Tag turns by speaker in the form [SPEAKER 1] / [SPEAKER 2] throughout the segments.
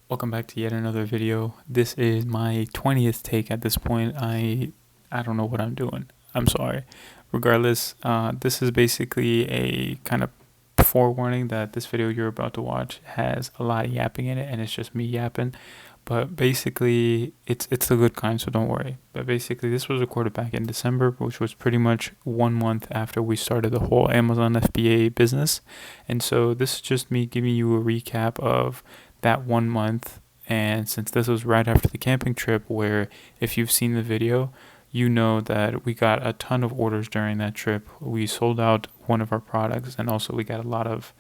[SPEAKER 1] Welcome back to yet another video. This is my 20th take at this point. I don't know what I'm doing. I'm sorry. Regardless, this is basically a kind of forewarning that this video you're about to watch has a lot of yapping in it, and it's just me yapping. But basically, it's the good kind, so don't worry. But basically, this was recorded back in December, which was pretty much 1 month after we started the whole Amazon FBA business. And so this is just me giving you a recap of that 1 month. And since this was right after the camping trip, where if you've seen the video, you know that we got a ton of orders during that trip. We sold out one of our products, and also we got a lot of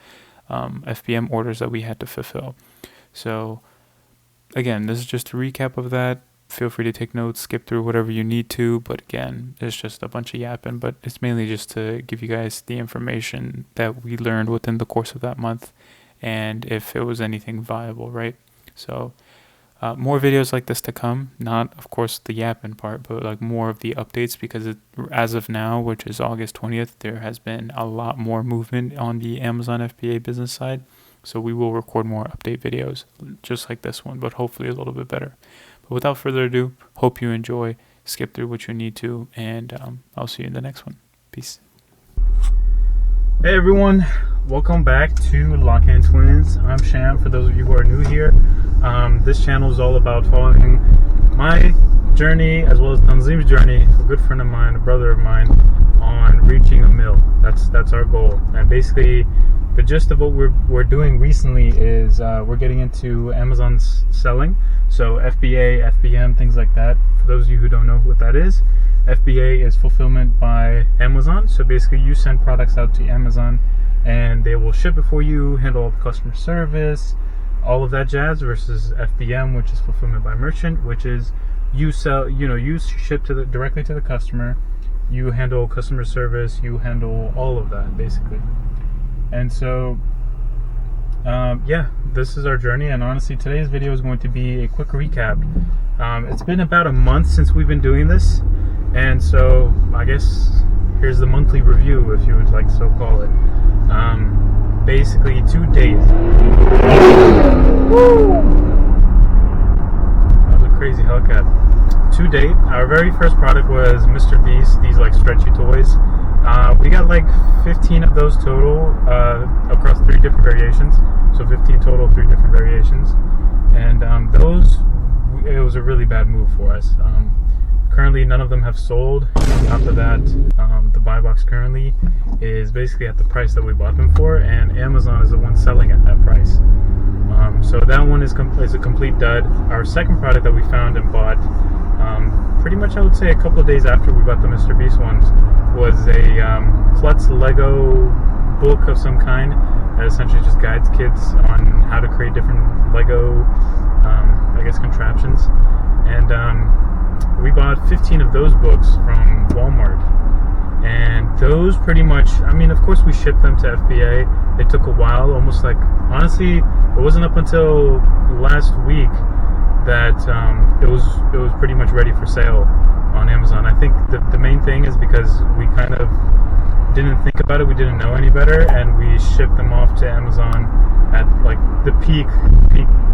[SPEAKER 1] FBM orders that we had to fulfill. So again, this is just a recap of that. Feel free to take notes, skip through whatever you need to, but again, it's just a bunch of yapping, but it's mainly just to give you guys the information that we learned within the course of that month, and if it was anything viable, right? So more videos like this to come, not of course the yapping part, but like more of the updates, because as of now, which is August 20th, there has been a lot more movement on the Amazon FBA business side. So we will record more update videos just like this one, but hopefully a little bit better. But without further ado, hope you enjoy. Skip through what you need to, and I'll see you in the next one. Peace.
[SPEAKER 2] Hey everyone, welcome back to Lockhand Twins. I'm Sham, for those of you who are new here. This channel is all about following my journey as well as Tanzim's journey, a good friend of mine, a brother of mine, on reaching a mil. That's our goal. And basically, the gist of what we're doing recently is we're getting into Amazon selling. So FBA, FBM, things like that. For those of you who don't know what that is, FBA is fulfillment by Amazon. So basically you send products out to Amazon and they will ship it for you, handle all the customer service, all of that jazz, versus FBM, which is fulfillment by merchant, which is you sell, you ship directly to the customer, you handle customer service, you handle all of that basically. And so yeah, this is our journey, and honestly today's video is going to be a quick recap. It's been about a month since we've been doing this, and so I guess here's the monthly review, if you would like to so call it. Basically to date, that was a crazy Hellcat. To date, our very first product was Mr. Beast, these like stretchy toys. We got like 15 of those total across 3 different variations. So 15 total, 3 different variations. And it was a really bad move for us. Currently, none of them have sold. On top of that, the buy box currently is basically at the price that we bought them for, and Amazon is the one selling at that price. So that one is a complete dud. Our second product that we found and bought, pretty much I would say a couple of days after we bought the Mr. Beast ones, was a Klutz Lego book of some kind that essentially just guides kids on how to create different Lego, I guess, contraptions. And we bought 15 of those books from Walmart. And those pretty much, I mean, of course we shipped them to FBA. It took a while, almost like, honestly, it wasn't up until last week that it was pretty much ready for sale on Amazon. I think the main thing is because we kind of didn't think about it, we didn't know any better, and we shipped them off to Amazon at like the peak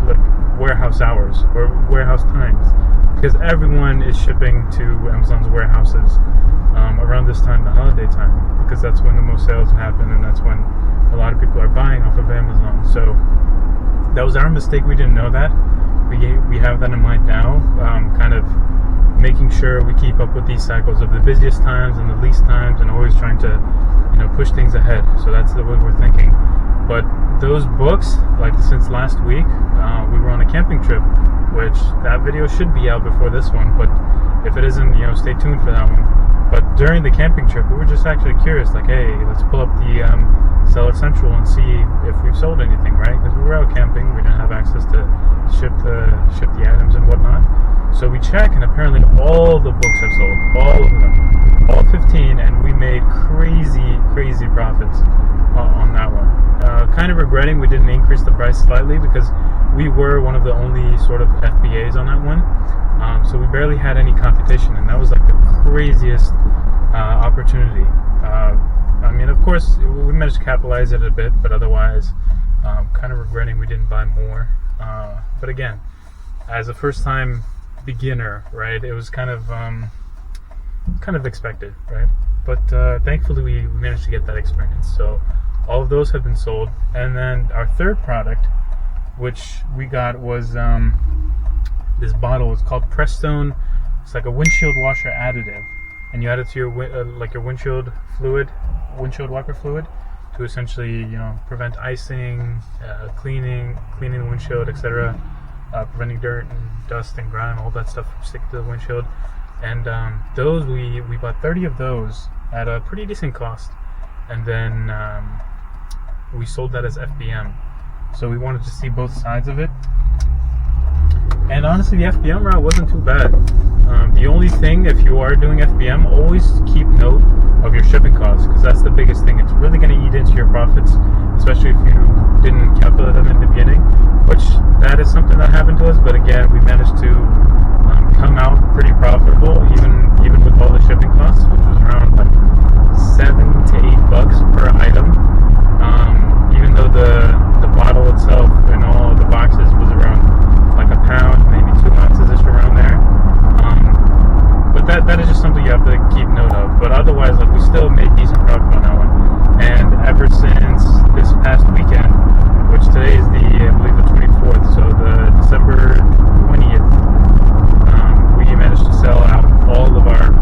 [SPEAKER 2] like warehouse hours or warehouse times, because everyone is shipping to Amazon's warehouses around this time, the holiday time, because that's when the most sales happen, and that's when a lot of people are buying off of Amazon. So that was our mistake. We didn't know that. We have that in mind now, kind of making sure we keep up with these cycles of the busiest times and the least times, and always trying to push things ahead. So that's the way we're thinking. But those books, like since last week, we were on a camping trip, which that video should be out before this one, but if it isn't, stay tuned for that one. But during the camping trip, we were just actually curious, like, hey, let's pull up the Seller Central and see if we've sold anything, right? Because we were out camping, we didn't have access to ship the items and whatnot. So we check, and apparently all the books have sold, all of them, all 15, and we made crazy profits on that one. Kind of regretting we didn't increase the price slightly, because we were one of the only sort of FBAs on that one. So we barely had any competition, and that was like the craziest opportunity. I mean, of course, we managed to capitalize it a bit, but otherwise, kind of regretting we didn't buy more. But again, as a first-time beginner, right, it was kind of expected, right? But thankfully, we managed to get that experience. So all of those have been sold, and then our third product, which we got, was this bottle. It's called Prestone. It's like a windshield washer additive, and you add it to your like your windshield wiper fluid, to essentially, prevent icing, cleaning the windshield, etc., preventing dirt and dust and grime, all that stuff from sticking to the windshield. And those we bought 30 of those at a pretty decent cost, and then we sold that as FBM. So we wanted to see both sides of it. And honestly, the FBM route wasn't too bad. The only thing, if you are doing FBM, always keep note of your shipping costs, because that's the biggest thing. It's really going to eat into your profits, especially if you didn't calculate them in the beginning, which that is something that happened to us. But again, we managed to come out pretty profitable, even with all the shipping costs, which was around like $7 to $8 per item. Even though the bottle itself and all the boxes was around like a pound, maybe 2 ounces ish around there. But that is just something you have to keep note of. But otherwise, like, we still made decent profit on that one. And ever since this past weekend, which today is I believe the 24th, so the December 20th, we managed to sell out all of our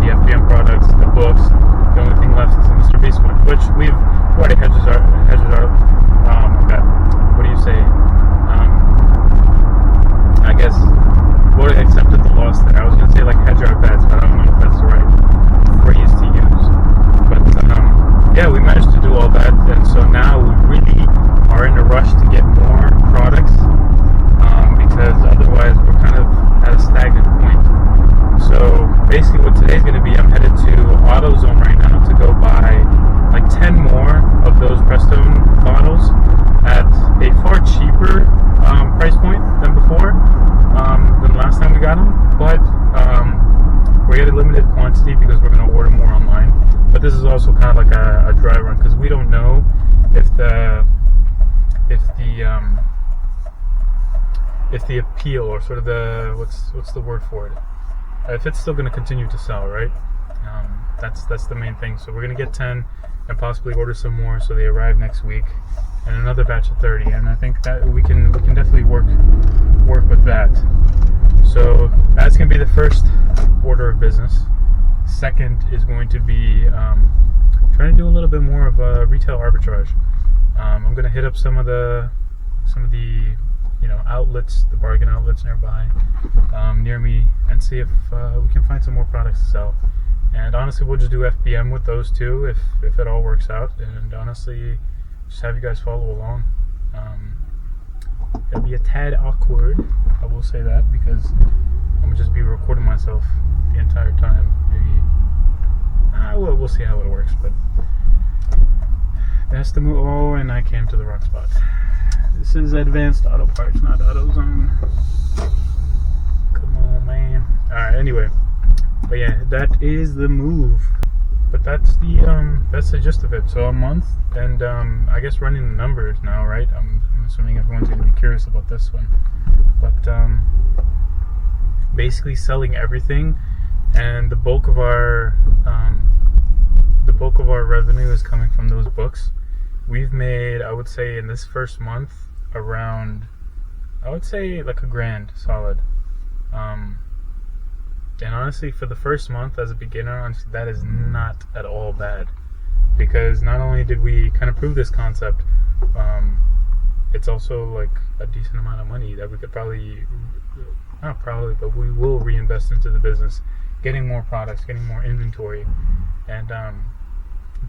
[SPEAKER 2] the FBM products, the books. The only thing left is the Mr. Beast one, which we've already hedges our what do you say? I guess we already accepted the loss there. I was gonna say like hedge our bets, but I don't know if that's the right phrase to use. But yeah, we managed to do all that, and so now we really are in a rush to get more products, because otherwise we're kind of at a stagnant point. So basically what today's going to be, I'm headed to AutoZone right now to go buy like 10 more of those Prestone bottles at a far cheaper price point than before, than last time we got them. But we're getting limited quantity because we're going to order more online. But this is also kind of like a dry run, because we don't know if the appeal, or sort of the what's the word for it, if it's still going to continue to sell, right? That's the main thing. So we're going to get 10 and possibly order some more, so they arrive next week, and another batch of 30. And I think that we can definitely work with that. So that's going to be the first order of business. Second is going to be trying to do a little bit more of a retail arbitrage. I'm going to hit up some of the outlets, the bargain outlets nearby, near me, and see if we can find some more products to sell. And honestly, we'll just do FBM with those two if it all works out. And honestly, just have you guys follow along. It'll be a tad awkward, I will say that, because I'm gonna just be recording myself the entire time. Maybe we'll see how it works. But that's the move. Oh, and I came to the wrong spot. This is Advanced Auto Parts, not AutoZone. Come on, man. Alright, anyway. But yeah, that is the move. But that's the gist of it. So a month, and I guess running the numbers now, right? I'm assuming everyone's going to be curious about this one. But basically selling everything, and the bulk of our revenue is coming from those books. We've made, I would say, in this first month, around, I would say, like $1,000 solid. And honestly, for the first month as a beginner, honestly, that is not at all bad, because not only did we kind of prove this concept, it's also like a decent amount of money that we could but we will reinvest into the business, getting more products, getting more inventory, and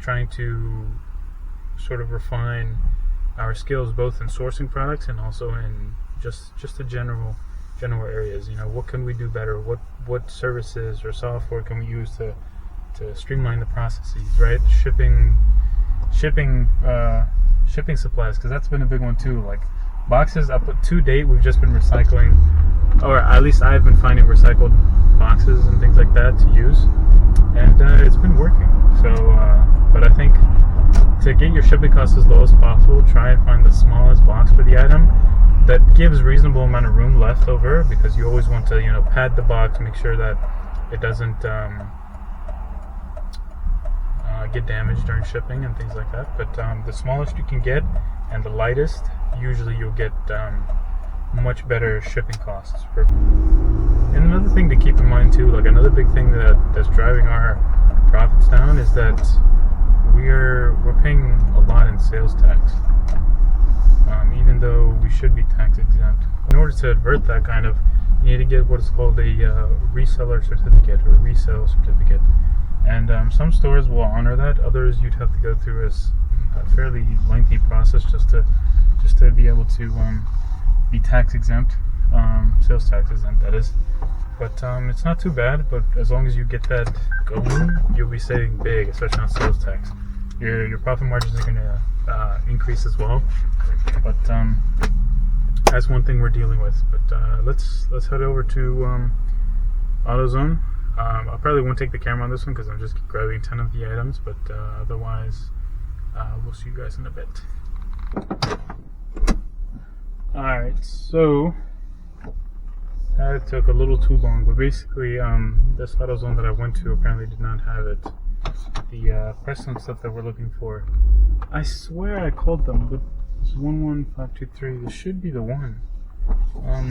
[SPEAKER 2] trying to sort of refine our skills both in sourcing products and also in just the general areas. What can we do better? What services or software can we use to streamline the processes, right? Shipping supplies, because that's been a big one too. Like boxes, up to date, we've just been recycling, or at least I've been finding recycled boxes and things like that to use, and it's been working. So, but I think to get your shipping costs as low as possible, try and find the smallest box for the item, that gives reasonable amount of room left over, because you always want to, you know, pad the box, make sure that it doesn't get damaged during shipping and things like that. But the smallest you can get and the lightest, usually you'll get much better shipping costs. And another thing to keep in mind too, like another big thing that's driving our profits down, is that we're paying a lot in sales tax, even though we should be tax exempt. In order to avert that kind of, you need to get what is called a reseller certificate or a resale certificate. And some stores will honor that. Others you'd have to go through a fairly lengthy process just to be able to be tax exempt, sales tax exempt, that is. But it's not too bad. But as long as you get that going, you'll be saving big, especially on sales tax. Your profit margins are going to increase as well. But that's one thing we're dealing with. But let's head over to AutoZone. I probably won't take the camera on this one because I'm just grabbing 10 of the items, but otherwise we'll see you guys in a bit. Alright, so that took a little too long, but basically this AutoZone that I went to apparently did not have it. The press-on stuff that we're looking for. I swear I called them, but it's 11523. This should be the one. I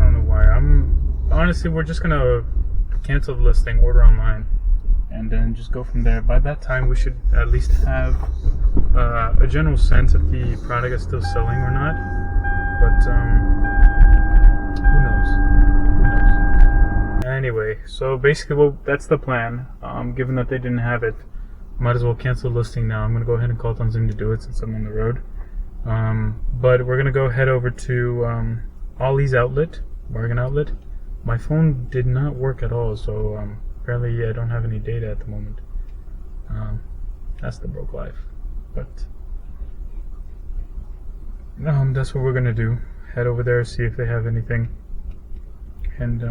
[SPEAKER 2] don't know why. Honestly, we're just gonna cancel the listing, order online, and then just go from there. By that time, we should at least have a general sense if the product is still selling or not. But who knows? Anyway, so basically, that's the plan. Given that they didn't have it, might as well cancel the listing now. I'm gonna go ahead and call Tanzim to do it since I'm on the road. But we're gonna go head over to Ollie's outlet, bargain outlet. My phone did not work at all, so apparently I don't have any data at the moment. That's the broke life. But that's what we're gonna do. Head over there, see if they have anything, and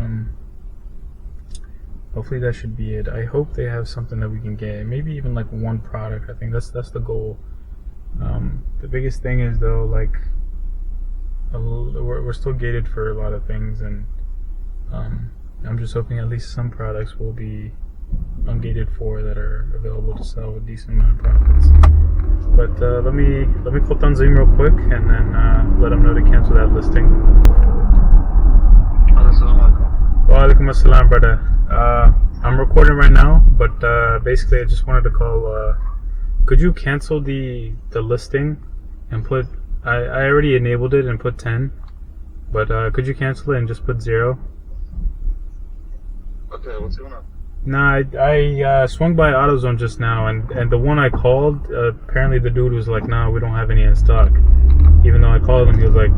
[SPEAKER 2] hopefully that should be it. I hope they have something that we can get. Maybe even like one product. I think that's the goal. The biggest thing is though, like we're still gated for a lot of things, and I'm just hoping at least some products will be ungated for that are available to sell with decent amount of profits. But let me call Tanzim real quick and then let him know to cancel that listing. Wa alaikum assalam, brother. I'm recording right now, but basically I just wanted to call. Could you cancel the listing and put? I already enabled it and put 10, but could you cancel it and just put 0?
[SPEAKER 3] Okay, what's going on?
[SPEAKER 2] Nah, I swung by AutoZone just now, and the one I called, apparently the dude was like, "No, we don't have any in stock." Even though I called him, he was like,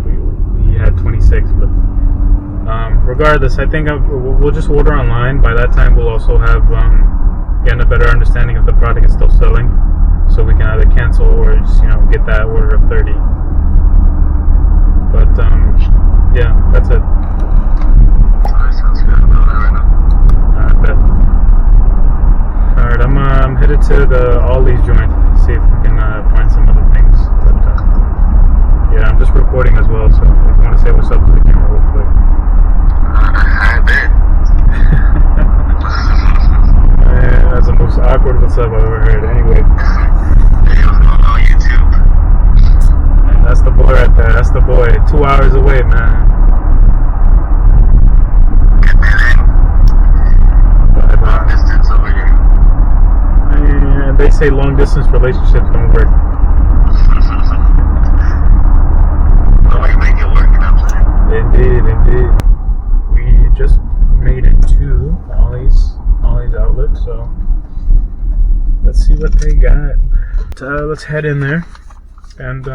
[SPEAKER 2] he had 26. But regardless, I think we'll just order online. By that time, we'll also have getting a better understanding if the product is still selling, so we can either cancel or just get that order of 30. But yeah, that's it.
[SPEAKER 3] Alright, sounds good. I'm doing that right now.
[SPEAKER 2] I bet. Alright, I'm headed to the Ollie's joint, see if we can find some other things. But yeah, I'm just recording as well, so if you want to say what's up to the camera real quick.
[SPEAKER 3] I bet.
[SPEAKER 2] Man, that's the most awkward what's up I've ever heard. Anyway.
[SPEAKER 3] Hey, what's going on YouTube?
[SPEAKER 2] Man, that's the boy right there. That's the boy. 2 hours away, man.
[SPEAKER 3] Get that in. Long distance over here.
[SPEAKER 2] Man, they say long distance relationships don't work.
[SPEAKER 3] But we make it work, you know what I'm saying?
[SPEAKER 2] Indeed. We just made it to Ollie's outlet, so let's see what they got. Let's head in there, and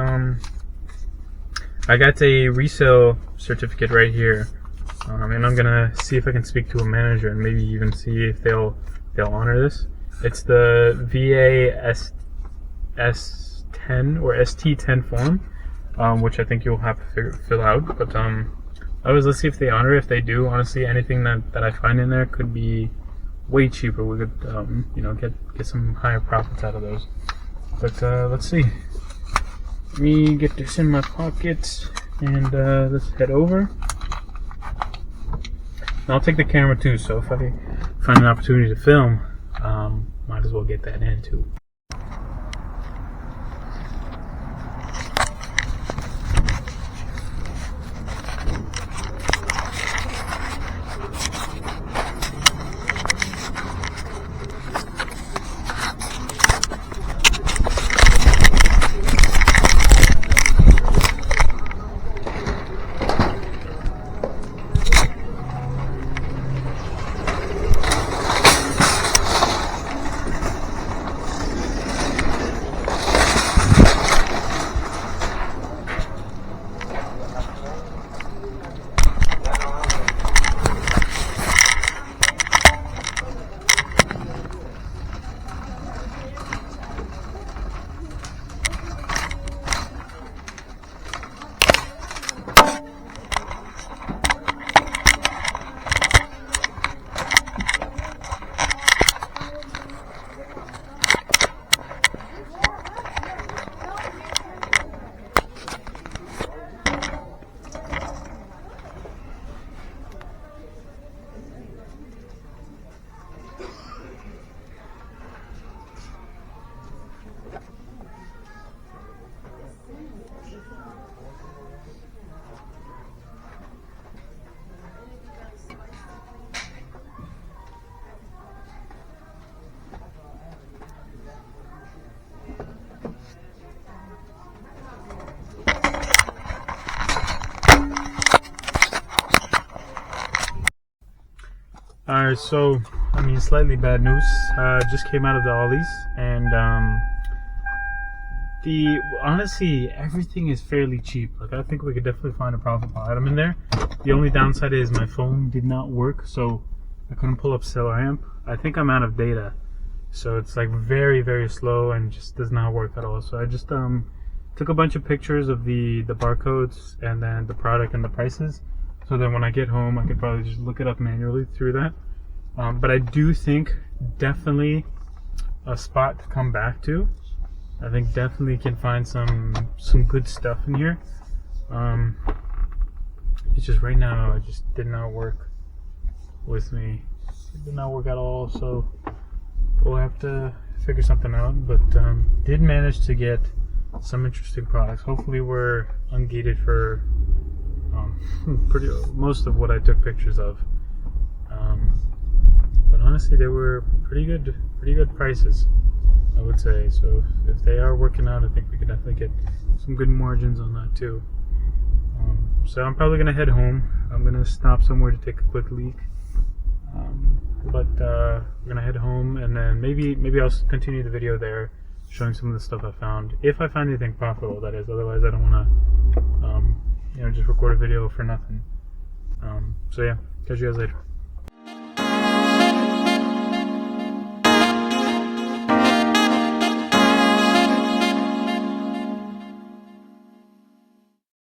[SPEAKER 2] I got a resale certificate right here, and I'm gonna see if I can speak to a manager and maybe even see if they'll honor this. It's the VA S10 or ST10 form, which I think you'll have to fill out. But let's see if they honor it. If they do, honestly, anything that I find in there could be way cheaper. We could get some higher profits out of those. But let's see. Let me get this in my pocket and let's head over. And I'll take the camera too, so if I find an opportunity to film, might as well get that in too. Alright, so, I mean, slightly bad news. Just came out of the Ollies, and honestly, everything is fairly cheap. Like, I think we could definitely find a profitable item in there. The only downside is my phone did not work, so I couldn't pull up CellerAmp. I think I'm out of data, so it's like very, very slow and just does not work at all. So I just took a bunch of pictures of the barcodes and then the product and the prices. So then when I get home, I could probably just look it up manually through that. But I do think definitely a spot to come back to. I think definitely can find some good stuff in here. It's just right now it just did not work with me. It did not work at all. So we'll have to figure something out. But did manage to get some interesting products. Hopefully we're ungated for most of what I took pictures of, but honestly they were pretty good prices, I would say. So if they are working out, I think we could definitely get some good margins on that too. So I'm probably gonna head home. I'm gonna stop somewhere to take a quick leak, but we're gonna head home, and then maybe I'll continue the video there, showing some of the stuff I found, if I find anything profitable, that is. Otherwise I don't want to just record a video for nothing. So yeah, catch you guys later.